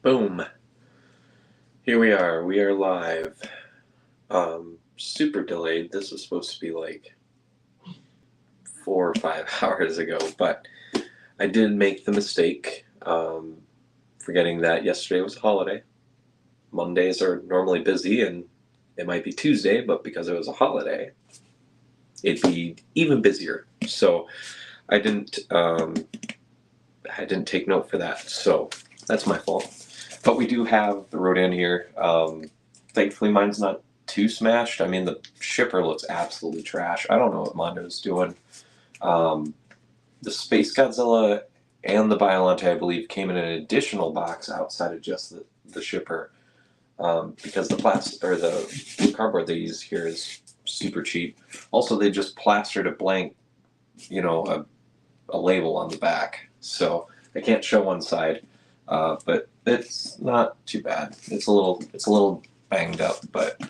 Boom. Here we are. We are live. Super delayed. This was supposed to be like 4 or 5 hours ago, but I did make the mistake forgetting that yesterday was a holiday. Mondays are normally busy, and it might be Tuesday, but because it was a holiday, it'd be even busier. So I didn't take note for that. So that's my fault. But we do have the Rodan here. Thankfully, mine's not too smashed. I mean, the shipper looks absolutely trash. I don't know what Mondo's doing. The Space Godzilla and the Biollante, I believe, came in an additional box outside of just the shipper, because the blue cardboard they use here is super cheap. Also, they just plastered a blank, a label on the back, so I can't show one side, but it's not too bad. It's a little banged up, but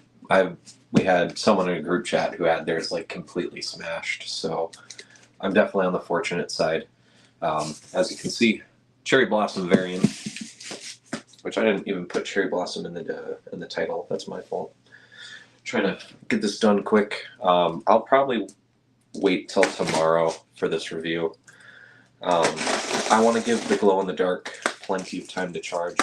we had someone in a group chat who had theirs like completely smashed, so I'm definitely on the fortunate side. As you can see, Cherry Blossom variant, which I didn't even put Cherry Blossom in the title. That's my fault. Trying to get this done quick. I'll probably wait till tomorrow for this review. I want to give the glow in the dark plenty of time to charge,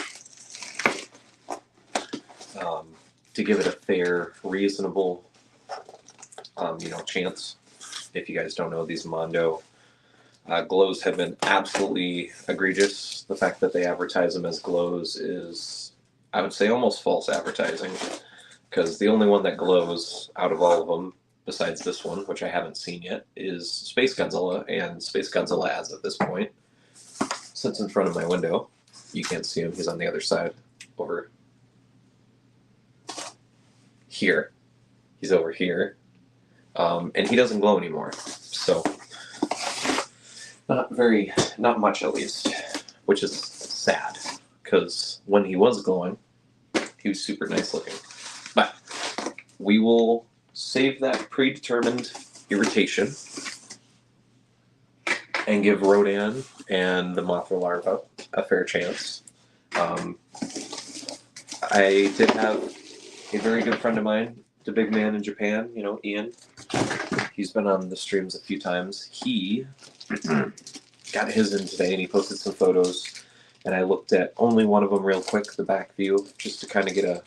to give it a fair, reasonable, chance. If you guys don't know, these Mondo glows have been absolutely egregious. The fact that they advertise them as glows is, I would say, almost false advertising, because the only one that glows out of all of them, besides this one, which I haven't seen yet, is Space Godzilla, and Space Godzilla, as of this point, sits in front of my window. You can't see him, he's on the other side, over here. He's over here. And he doesn't glow anymore, so not much at least, which is sad, because when he was glowing, he was super nice looking. But we will save that predetermined irritation and give Rodan and the Mothra larva a fair chance. I did have a very good friend of mine, the big man in Japan, Ian. He's been on the streams a few times. He got his in today, and he posted some photos, and I looked at only one of them real quick, the back view, just to kind of get a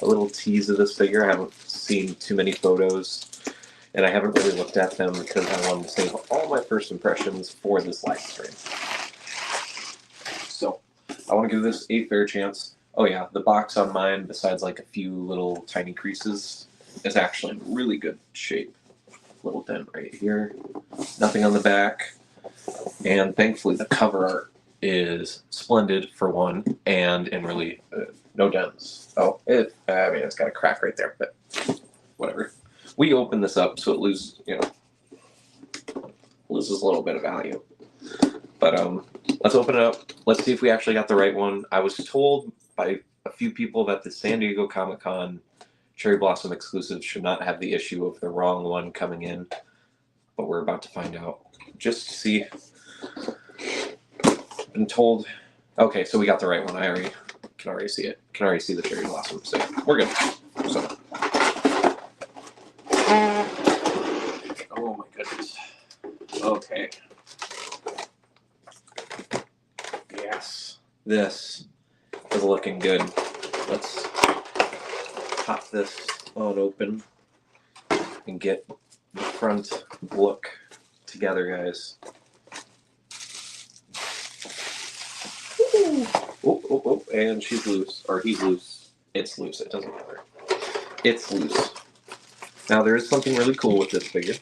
little tease of this figure. I haven't seen too many photos, and I haven't really looked at them because I wanted to save all my first impressions for this live stream. So I want to give this a fair chance. Oh yeah, the box on mine, besides like a few little tiny creases, is actually in really good shape. Little dent right here, nothing on the back, and thankfully the cover art is splendid for one, and in really no dents. Oh, it's got a crack right there, but whatever. We open this up so it loses a little bit of value. But let's open it up. Let's see if we actually got the right one. I was told by a few people that the San Diego Comic-Con Cherry Blossom exclusive should not have the issue of the wrong one coming in, but we're about to find out. Just to see. Been told. Okay, so we got the right one. I can already see it. Can already see the Cherry Blossom, so we're good. So. Oh my goodness. Okay. Yes. This is looking good. Let's pop this on open and get the front look together, guys. Oh, and she's loose, or he's loose. It's loose, it doesn't matter. It's loose. Now there is something really cool with this figure.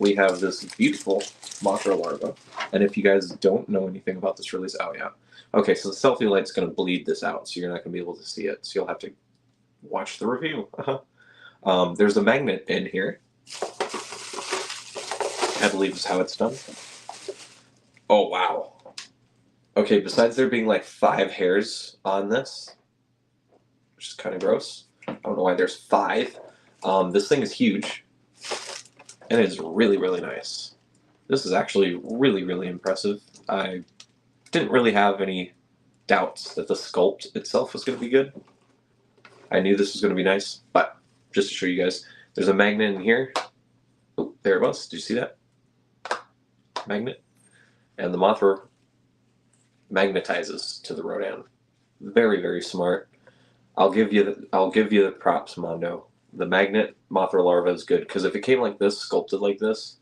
We have this beautiful Mothra larva, and if you guys don't know anything about this release, oh yeah. Okay, so the selfie light's going to bleed this out, so you're not going to be able to see it, so you'll have to watch the review. There's a magnet in here. I believe is how it's done. Oh, wow. Okay, besides there being like 5 hairs on this, which is kind of gross. I don't know why there's 5. This thing is huge, and it is really, really nice. This is actually really, really impressive. I didn't really have any doubts that the sculpt itself was going to be good. I knew this was going to be nice, but just to show you guys, there's a magnet in here. Oh, there it was. Did you see that? Magnet. And the Mothra magnetizes to the Rodan. Very, very smart. I'll give you the props, Mondo. The magnet Mothra larva is good, because if it came like this, sculpted like this,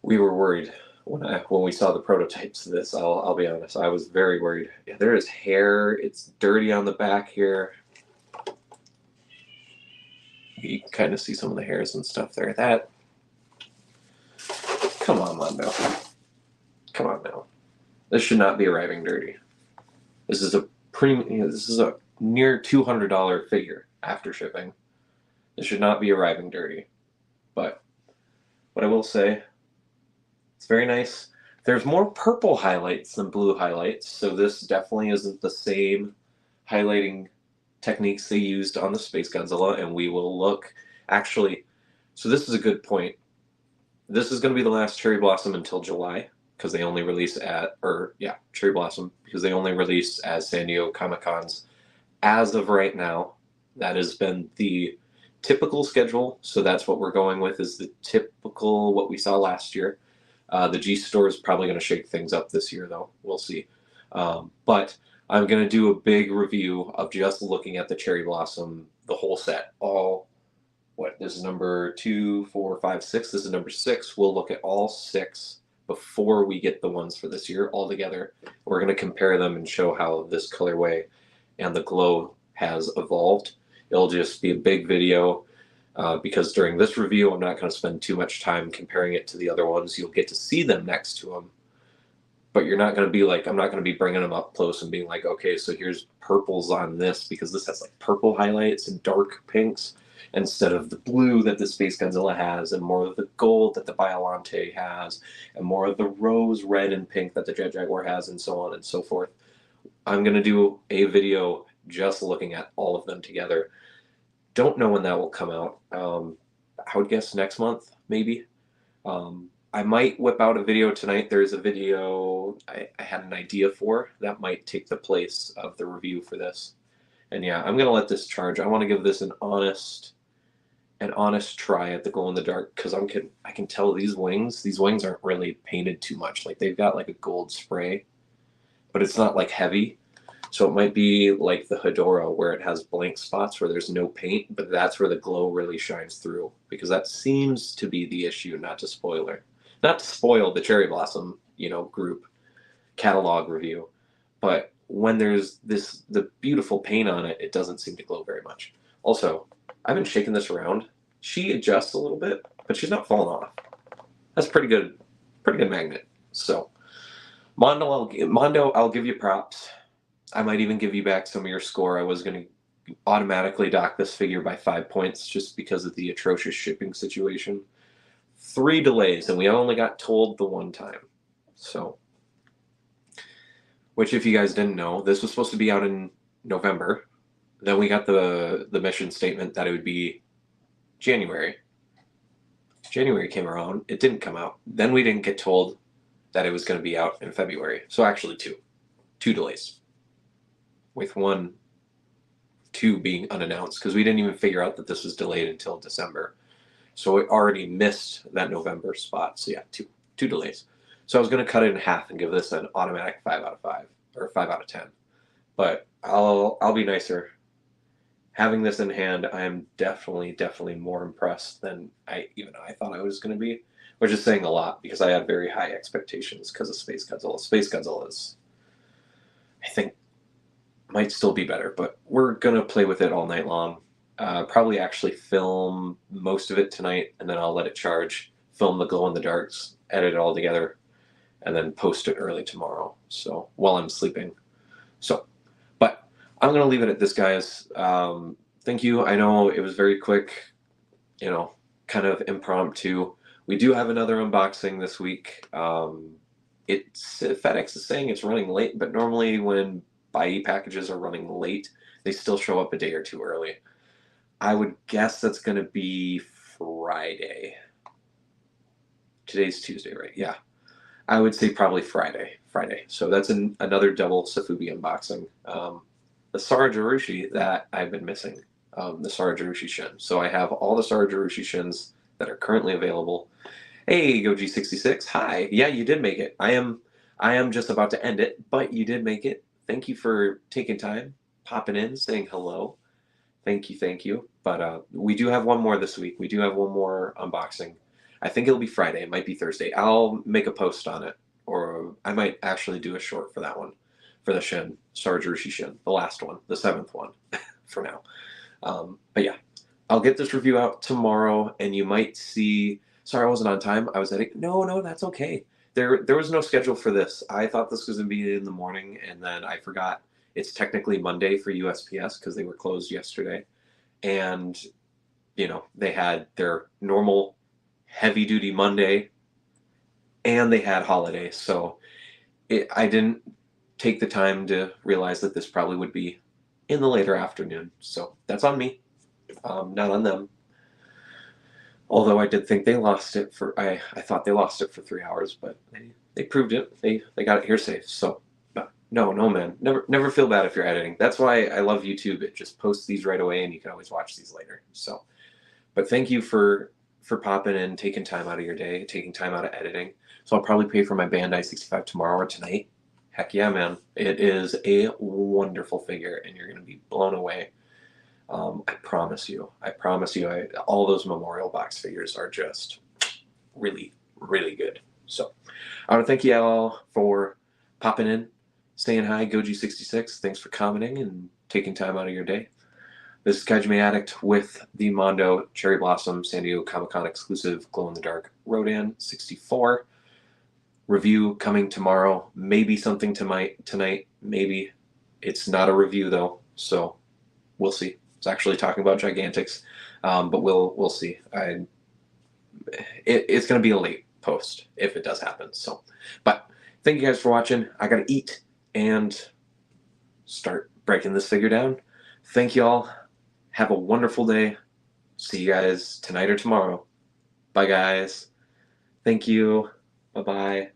we were worried when we saw the prototypes of this. I'll be honest, I was very worried. Yeah, there is hair. It's dirty on the back here. You can kind of see some of the hairs and stuff there. That. Come on, Mondo. Come on now. This should not be arriving dirty. This is a This is a near $200 figure after shipping. This should not be arriving dirty. But what I will say, it's very nice. There's more purple highlights than blue highlights, so this definitely isn't the same highlighting techniques they used on the Space Godzilla, and we will look. Actually, so this is a good point. This is going to be the last Cherry Blossom until July, because they only release Cherry Blossom, because they only release as San Diego Comic-Cons. As of right now, that has been the typical schedule, so that's what we're going with, is the typical, what we saw last year. The G Store is probably going to shake things up this year, though. We'll see. But I'm going to do a big review of just looking at the Cherry Blossom, the whole set. This is number 2, 4, 5, 6. This is number 6. We'll look at all 6 before we get the ones for this year all together. We're going to compare them and show how this colorway and the glow has evolved. It'll just be a big video because during this review, I'm not going to spend too much time comparing it to the other ones. You'll get to see them next to them, but you're not going to be like, I'm not going to be bringing them up close and being like, okay, so here's purples on this, because this has like purple highlights and dark pinks instead of the blue that the Space Godzilla has, and more of the gold that the Biollante has, and more of the rose red and pink that the Jet Jaguar has, and so on and so forth. I'm going to do a video just looking at all of them together. Don't know when that will come out. I would guess next month, maybe. I might whip out a video tonight. There's a video I had an idea for that might take the place of the review for this. And yeah, I'm going to let this charge. I want to give this an honest try at the glow in the dark, because I can tell these wings aren't really painted too much. Like, they've got like a gold spray, but it's not like heavy. So it might be like the Hedorah, where it has blank spots where there's no paint, but that's where the glow really shines through, because that seems to be the issue. Not to spoil the Cherry Blossom, group catalog review, but when there's the beautiful paint on it, it doesn't seem to glow very much. Also, I've been shaking this around. She adjusts a little bit, but she's not falling off. That's pretty good magnet. So, Mondo, I'll give you props. I might even give you back some of your score. I was going to automatically dock this figure by 5 points just because of the atrocious shipping situation. 3 delays, and we only got told the one time. So, which, if you guys didn't know, this was supposed to be out in November. Then we got the mission statement that it would be January. January came around. It didn't come out. Then we didn't get told that it was going to be out in February. So actually 2 delays. With 2 being unannounced, because we didn't even figure out that this was delayed until December. So it already missed that November spot. So yeah, 2 delays. So I was going to cut it in half and give this an automatic 5 out of 5 or 5 out of 10. But I'll be nicer. Having this in hand, I am definitely more impressed than I thought I was going to be, which is saying a lot, because I had very high expectations because of Space Godzilla. Space Godzilla is, I think, might still be better, but we're going to play with it all night long. Probably actually film most of it tonight, and then I'll let it charge, film the glow in the darks, edit it all together, and then post it early tomorrow, so while I'm sleeping. So, but I'm going to leave it at this, guys. Thank you. I know it was very quick, kind of impromptu. We do have another unboxing this week. FedEx is saying it's running late, but normally when buy packages are running late, they still show up a day or 2 early. I would guess that's going to be Friday. Today's Tuesday, right? Yeah. I would say probably Friday. Friday. So that's another double Safubi unboxing. The Sarajarushi that I've been missing. The Sarajarushi Shin. So I have all the Sarajarushi Shins that are currently available. Hey, GoG66. Hi. Yeah, you did make it. I am just about to end it, but you did make it. Thank you for taking time, popping in, saying hello. Thank you, thank you. But we do have one more this week. We do have one more unboxing. I think it'll be Friday. It might be Thursday. I'll make a post on it, or I might actually do a short for that one, for the Shin, Sarajarushi Shin, the last one, the 7th one, for now. But yeah, I'll get this review out tomorrow, and you might see. Sorry, I wasn't on time. I was editing. No, that's okay. There was no schedule for this. I thought this was gonna be in the morning, and then I forgot. It's technically Monday for USPS because they were closed yesterday, and they had their normal heavy duty Monday, and they had holidays. So I didn't take the time to realize that this probably would be in the later afternoon. So that's on me, not on them. Although I did think they lost it for, I thought they lost it for 3 hours, but they proved it. They got it here safe. So no, man, never feel bad if you're editing. That's why I love YouTube. It just posts these right away, and you can always watch these later. So, but thank you for popping in, taking time out of your day, taking time out of editing. So I'll probably pay for my Bandai 65 tomorrow or tonight. Heck yeah, man! It is a wonderful figure, and you're gonna be blown away. I promise you. All those Memorial Box figures are just really, really good. So I want to thank you all for popping in, saying hi, Goji66. Thanks for commenting and taking time out of your day. This is KaijuFanatic with the Mondo Cherry Blossom San Diego Comic-Con exclusive glow-in-the-dark Rodan 64. Review coming tomorrow. Maybe something tonight. Maybe. It's not a review, though, so we'll see. It's actually talking about Gigantics, but we'll see. It's going to be a late post if it does happen. So, but thank you guys for watching. I got to eat and start breaking this figure down. Thank you all. Have a wonderful day. See you guys tonight or tomorrow. Bye, guys. Thank you. Bye-bye.